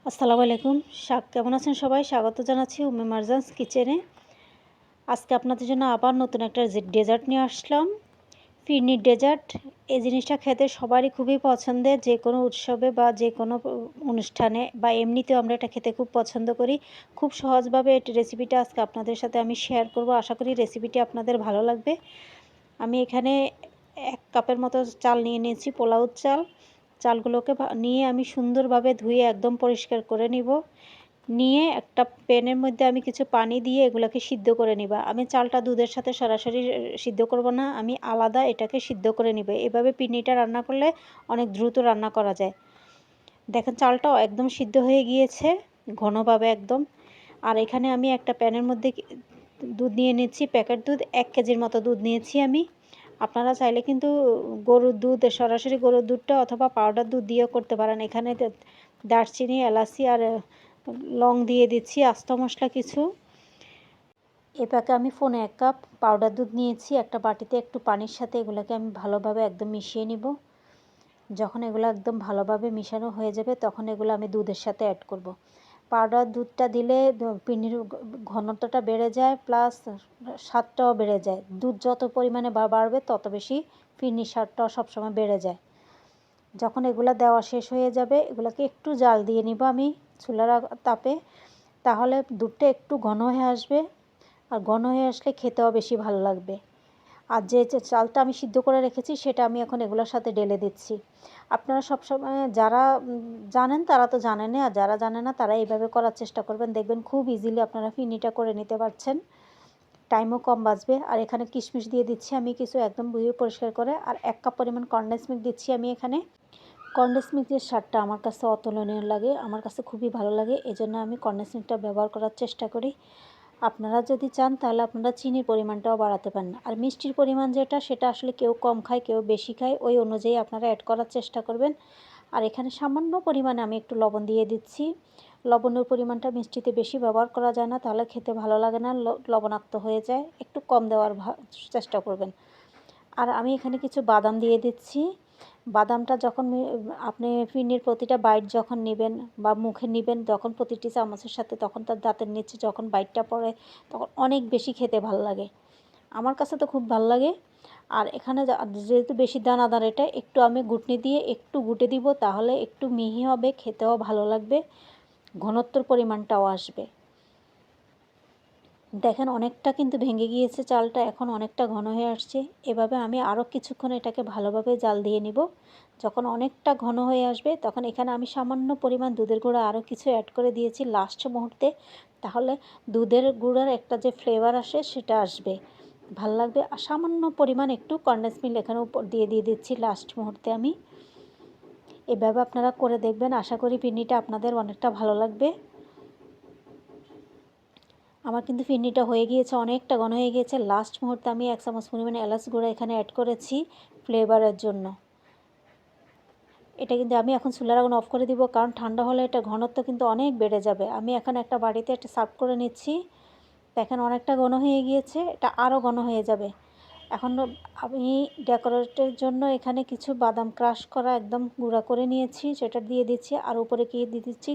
আসসালামু আলাইকুম। কেমন আছেন সবাই? স্বাগত জানাচ্ছি উম্মে মারজানস কিচেনে। আজকে আপনাদের জন্য আবার নতুন একটা ডেজার্ট নিয়ে আসলাম। ফিরনির ডেজার্ট। এই জিনিসটা খেতে সবারই খুবই পছন্দের। যেকোনো উৎসবে বা যেকোনো অনুষ্ঠানে বা এমনিতেও আমরা এটা খেতে খুব পছন্দ করি। খুব সহজভাবে রেসিপিটা আজকে আপনাদের সাথে আমি শেয়ার করব। আশা করি রেসিপিটি আপনাদের ভালো লাগবে। আমি এখানে 1 কাপের মতো চাল নিয়ে নিয়েছি, পোলাওর চাল। চালগুলোকে নিয়ে আমি সুন্দরভাবে ধুয়ে একদম পরিষ্কার করে নিব। নিয়ে একটা প্যানের মধ্যে আমি কিছু পানি দিয়ে এগুলোকে সিদ্ধ করে নিব। আমি চালটা দুধের সাথে সরাসরি সিদ্ধ করব না, আমি আলাদা এটাকে সিদ্ধ করে নিব। এভাবে পিন্নিটা রান্না করলে অনেক দ্রুত রান্না করা যায়। দেখেন চালটাও একদম সিদ্ধ হয়ে গিয়েছে, ঘনভাবে একদম। আর এখানে আমি একটা প্যানের মধ্যে দুধ নিয়ে নিচ্ছি, প্যাকেট দুধ 1 কেজির মতো দুধ নিয়েছি আমি। আপনারা চাইলে কিন্তু গরুর দুধ, সরাসরি গরুর দুধটা অথবা পাউডার দুধ দিয়েও করতে পারেন। এখানে দারচিনি, এলাচি আর লং দিয়ে দিচ্ছি, আস্ত মশলা কিছু। এ প্যাকে আমি 1 কাপ পাউডার দুধ নিয়েছি। একটা বাটিতে একটু পানির সাথে এগুলোকে আমি ভালোভাবে একদম মিশিয়ে নিব। যখন এগুলো একদম ভালোভাবে মিশানো হয়ে যাবে তখন এগুলো আমি দুধের সাথে অ্যাড করব। পাউডার দুধটা দিলে পিন্নির ঘনত্বটা বেড়ে যায়, প্লাস স্বাদটাও বেড়ে যায়। দুধ যত পরিমাণে বাড়বে তত বেশি পিন্নির স্বাদটাও সবসময় বেড়ে যায়। যখন এগুলো দেওয়া শেষ হয়ে যাবে এগুলোকে একটু জাল দিয়ে নিব আমি চুলার তাপে। তাহলে দুধটা একটু ঘন হয়ে আসবে, আর ঘন হয়ে আসলে খেতেও বেশি ভালো লাগবে। আর যে চালটা আমি সিদ্ধ করে রেখেছি সেটা আমি এখন এগুলোর সাথে ঢেলে দিচ্ছি। আপনারা সবসময় যারা জানেন তারা তো জানেনই, আর যারা জানে না তারা এইভাবে করার চেষ্টা করবেন। দেখবেন খুব ইজিলি আপনারা ফিরনিটা করে নিতে পারছেন, টাইমও কম বাঁচবে। আর এখানে কিশমিশ দিয়ে দিচ্ছি আমি কিছু, একদম ধুয়ে পরিষ্কার করে। আর 1 কাপ পরিমাণ কনডেন্স মিল্ক দিচ্ছি আমি এখানে। কনডেন্স মিল্কের স্বাদটা আমার কাছে অতুলনীয় লাগে, আমার কাছে খুবই ভালো লাগে, এজন্য আমি কনডেন্স মিল্কটা ব্যবহার করার চেষ্টা করি। আপনারা যদি চান তাহলে আপনারা চিনির পরিমাণটাও বাড়াতে পারেন। আর মিষ্টির পরিমাণ যেটা সেটা আসলে কেউ কম খায় কেউ বেশি খায়, ওই অনুযায়ী আপনারা অ্যাড করার চেষ্টা করবেন। আর এখানে সামান্য পরিমাণে আমি একটু লবণ দিয়ে দিচ্ছি। লবণের পরিমাণটা মিষ্টিতে বেশি ব্যবহার করা যায় না, তাহলে খেতে ভালো লাগে না, লবণাক্ত হয়ে যায়। একটু কম দেওয়ার চেষ্টা করবেন। আর আমি এখানে কিছু বাদাম দিয়ে দিচ্ছি। বাদামটা যখন আপনি ফিরনির প্রতিটা বাইট যখন নেবেন বা মুখে নেবেন, যখন প্রতিটি চামচের সাথে তখন তার দাঁতের নিচে যখন বাইটটা পড়ে তখন অনেক বেশি খেতে ভালো লাগে। আমার কাছে তো খুব ভালো লাগে। আর এখানে যেহেতু বেশি দানাদার, এটা একটু আমি ঘুটনি দিয়ে একটু ঘুটে দিব, তাহলে একটু মিহি হবে, খেতেও ভালো লাগবে, ঘনত্বর পরিমাণটাও আসবে। দেখেন অনেকটা কিন্তু ভেঙে গিয়েছে চালটা, এখন অনেকটা ঘন হয়ে আসছে। এভাবে আমি আরও কিছুক্ষণ এটাকে ভালোভাবে জাল দিয়ে নিব। যখন অনেকটা ঘন হয়ে আসবে তখন এখানে আমি সামান্য পরিমাণ দুধের গুঁড়া আরও কিছু অ্যাড করে দিয়েছি লাস্ট মুহূর্তে। তাহলে দুধের গুঁড়ার একটা যে ফ্লেভার আসে সেটা আসবে, ভাল লাগবে। আর সামান্য পরিমাণ একটু কনডেন্স মিল্ক এখানে উপর দিয়ে দিচ্ছি লাস্ট মুহূর্তে আমি। এভাবে আপনারা করে দেখবেন, আশা করি পিন্নিটা আপনাদের অনেকটা ভালো লাগবে। আমার কিন্তু ফিরনিটা হয়ে গিয়েছে, অনেকটা ঘন হয়ে গিয়েছে। লাস্ট মুহূর্তে আমি 1 চামচ পরিমাণে এলাচ গুঁড়া এখানে অ্যাড করেছি ফ্লেভারের জন্য। এটা কিন্তু আমি এখন চুলার আগুন অফ করে দিব, কারণ ঠান্ডা হলে এটা ঘনত্ব কিন্তু অনেক বেড়ে যাবে। আমি এখন একটা বাটিতে একটা সার্ভ করে নিচ্ছি। দেখেন অনেকটা ঘন হয়ে গিয়েছে, এটা আরও ঘন হয়ে যাবে। এখন আমি ডেকোরেটের জন্য এখানে কিছু বাদাম ক্রাশ করা একদম গুঁড়া করে নিয়েছি, সেটা দিয়ে দিচ্ছি। আর উপরে কি দিয়ে দিচ্ছি,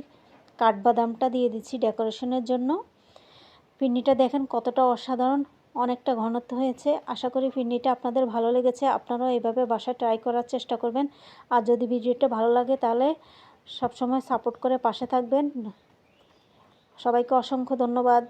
কাঠবাদামটা দিয়ে দিচ্ছি ডেকোরেশনের জন্য। ফিরনিটা দেখেন কতটা অসাধারণ, অনেকটা ঘনত্ব হয়েছে। আশা করি ফিরনিটা আপনাদের ভালো লেগেছে, আপনারাও এভাবে বাসায় ট্রাই করার চেষ্টা করবেন। আর যদি ভিডিওটা ভালো লাগে তাহলে সবসময় সাপোর্ট করে পাশে থাকবেন। সবাইকে অসংখ্য ধন্যবাদ।